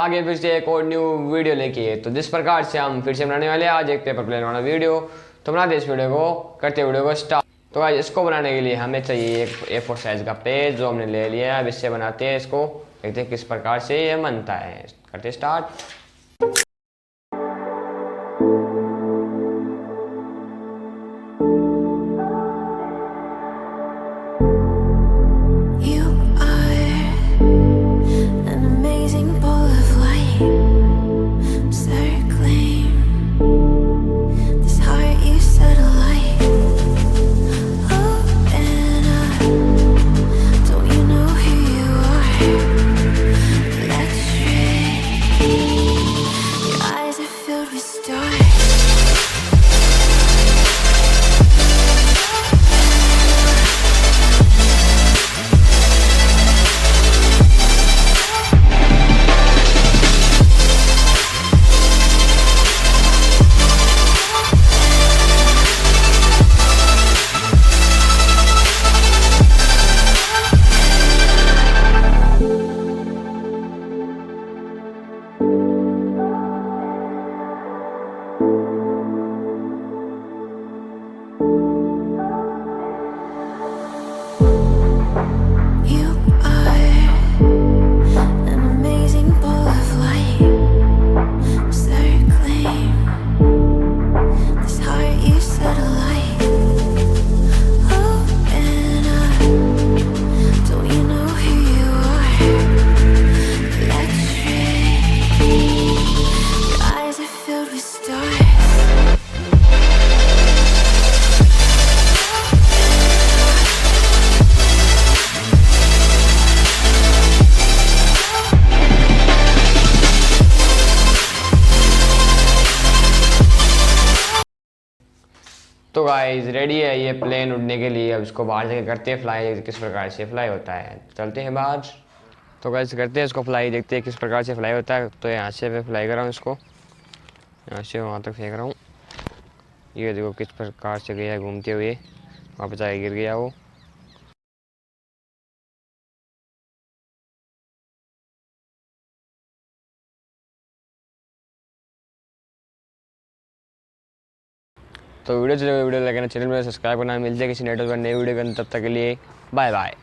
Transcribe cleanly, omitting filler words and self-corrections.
आगे फिर से एक और न्यू वीडियो लेके। तो जिस प्रकार से हम फिर से बनाने वाले हैं आज एक पेपर प्लेन वाला वीडियो, तो बनाते इस वीडियो को, करते वीडियो को स्टार्ट। तो गाइस इसको बनाने के लिए हमें चाहिए एक A4 साइज़ का पेज जो हमने ले लिया है। अब इससे बनाते हैं इसको, देखते हैं किस प्रकार से ये बनता है। करते स्टार्ट। तो गाइस रेडी है ये प्लेन उड़ने के लिए। अब इसको बाहर जाके करते हैं फ्लाई, किस प्रकार से फ्लाई होता है। चलते हैं बाहर। तो गाइस करते हैं इसको फ्लाई, देखते हैं किस प्रकार से फ्लाई होता है। तो यहाँ से मैं फ्लाई कर रहा हूँ इसको, यहाँ से वहाँ तक फेंक रहा हूँ। ये देखो किस प्रकार से गया घूमते हुए, वापस आके गिर गया वो। तो वीडियो लगे ना, चैनल में सब्सक्राइब करना। मिलते हैं किसी नेटवर्क पर नई वीडियो के अंदर, तब तक के लिए बाय बाय।